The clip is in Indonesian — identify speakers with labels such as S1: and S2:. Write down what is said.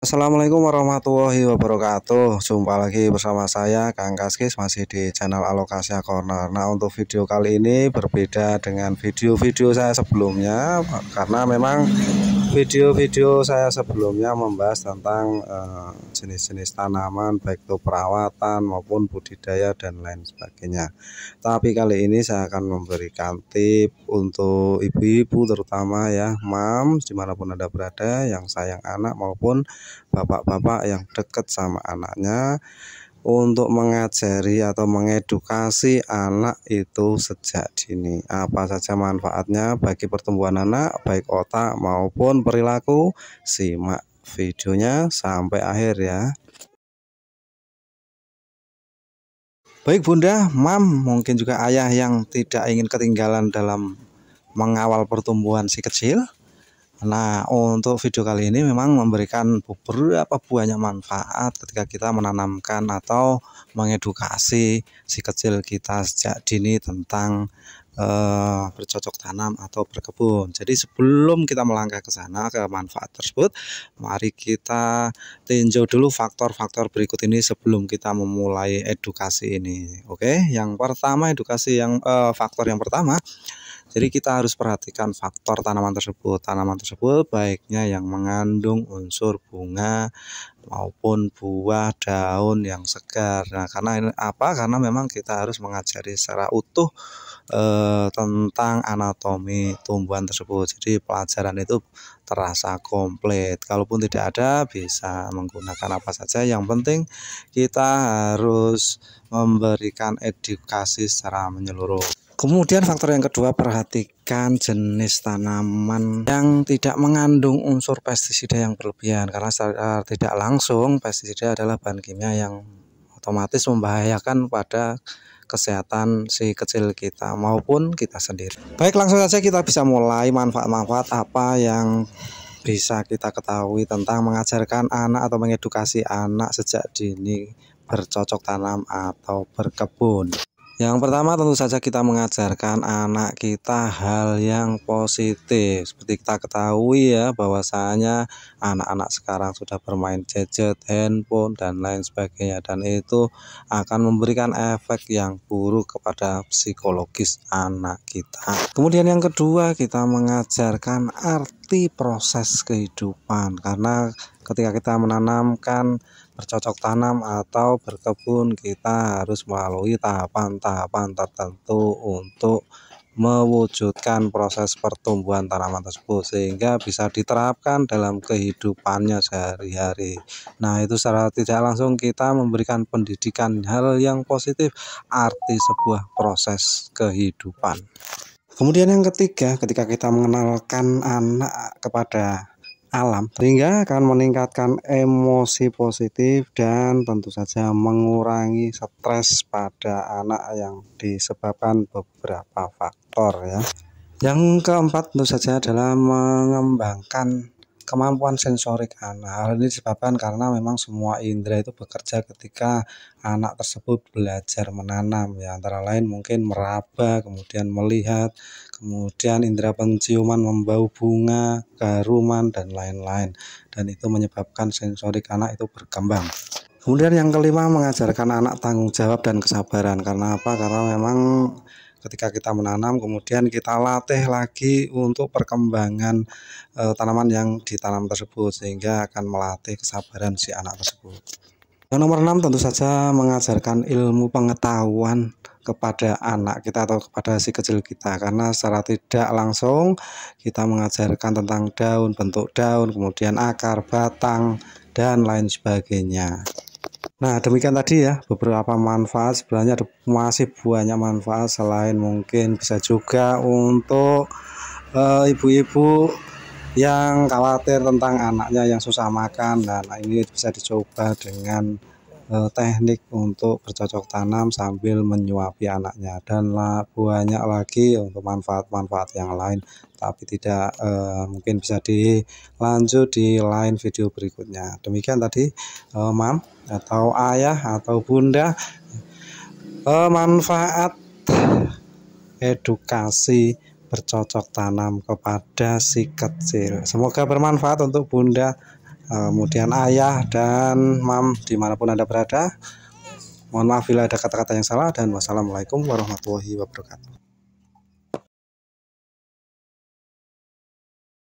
S1: Assalamualaikum warahmatullahi wabarakatuh. Jumpa lagi bersama saya Kang Kaskis, masih di channel Alokasia Corner. Nah, untuk video kali ini berbeda dengan video-video saya sebelumnya, karena memang video-video saya sebelumnya membahas tentang jenis-jenis tanaman, baik itu perawatan maupun budidaya dan lain sebagainya. Tapi kali ini saya akan memberikan tip untuk ibu-ibu, terutama ya mams, dimanapun Anda berada, yang sayang anak maupun bapak-bapak yang dekat sama anaknya, untuk mengajari atau mengedukasi anak itu sejak dini. Apa saja manfaatnya bagi pertumbuhan anak, baik otak maupun perilaku? Simak videonya sampai akhir ya. Baik bunda, mam, mungkin juga ayah yang tidak ingin ketinggalan dalam mengawal pertumbuhan si kecil. Nah, untuk video kali ini memang memberikan beberapa banyak manfaat ketika kita menanamkan atau mengedukasi si kecil kita sejak dini tentang bercocok tanam atau berkebun. Jadi sebelum kita melangkah ke sana, ke manfaat tersebut, mari kita tinjau dulu faktor-faktor berikut ini sebelum kita memulai edukasi ini. Oke, yang pertama faktor yang pertama. Jadi kita harus perhatikan faktor tanaman tersebut. Tanaman tersebut baiknya yang mengandung unsur bunga maupun buah daun yang segar. Nah, karena ini apa? Karena memang kita harus mengajari secara utuh tentang anatomi tumbuhan tersebut. Jadi pelajaran itu terasa komplit. Kalaupun tidak ada, bisa menggunakan apa saja. Yang penting kita harus memberikan edukasi secara menyeluruh. Kemudian faktor yang kedua, perhatikan jenis tanaman yang tidak mengandung unsur pestisida yang berlebihan, karena secara tidak langsung pestisida adalah bahan kimia yang otomatis membahayakan pada kesehatan si kecil kita maupun kita sendiri. Baik, langsung saja kita bisa mulai manfaat-manfaat apa yang bisa kita ketahui tentang mengajarkan anak atau mengedukasi anak sejak dini bercocok tanam atau berkebun. Yang pertama, tentu saja kita mengajarkan anak kita hal yang positif. Seperti kita ketahui ya, bahwasanya anak-anak sekarang sudah bermain gadget, handphone dan lain sebagainya, dan itu akan memberikan efek yang buruk kepada psikologis anak kita. Kemudian yang kedua, kita mengajarkan arti proses kehidupan, karena ketika kita menanamkan bercocok tanam atau berkebun, kita harus melalui tahapan-tahapan tertentu untuk mewujudkan proses pertumbuhan tanaman tersebut, sehingga bisa diterapkan dalam kehidupannya sehari-hari. Nah, itu secara tidak langsung kita memberikan pendidikan hal yang positif, arti sebuah proses kehidupan. Kemudian yang ketiga, ketika kita mengenalkan anak kepada alam, sehingga akan meningkatkan emosi positif dan tentu saja mengurangi stres pada anak yang disebabkan beberapa faktor ya. Yang keempat tentu saja adalah mengembangkan kemampuan sensorik anak. Hal ini disebabkan karena memang semua indera itu bekerja ketika anak tersebut belajar menanam ya, antara lain mungkin meraba, kemudian melihat, kemudian indera penciuman membau bunga, keharuman dan lain-lain, dan itu menyebabkan sensorik anak itu berkembang. Kemudian yang kelima, mengajarkan anak tanggung jawab dan kesabaran. Karena apa? Karena memang ketika kita menanam, kemudian kita latih lagi untuk perkembangan tanaman yang ditanam tersebut, sehingga akan melatih kesabaran si anak tersebut. Yang nomor 6, tentu saja mengajarkan ilmu pengetahuan kepada anak kita atau kepada si kecil kita, karena secara tidak langsung kita mengajarkan tentang daun, bentuk daun, kemudian akar, batang, dan lain sebagainya. Nah, demikian tadi ya beberapa manfaat. Sebenarnya ada masih banyak manfaat selain mungkin bisa juga untuk ibu-ibu yang khawatir tentang anaknya yang susah makan. Nah, ini bisa dicoba dengan teknik untuk bercocok tanam sambil menyuapi anaknya, dan banyak lagi untuk manfaat-manfaat yang lain, tapi tidak mungkin bisa dilanjut di lain video berikutnya. Demikian tadi mam atau ayah atau bunda, manfaat edukasi bercocok tanam kepada si kecil. Semoga bermanfaat untuk bunda, kemudian ayah dan mam dimanapun Anda berada. Mohon maaf bila ada kata-kata yang salah, dan wassalamualaikum warahmatullahi wabarakatuh.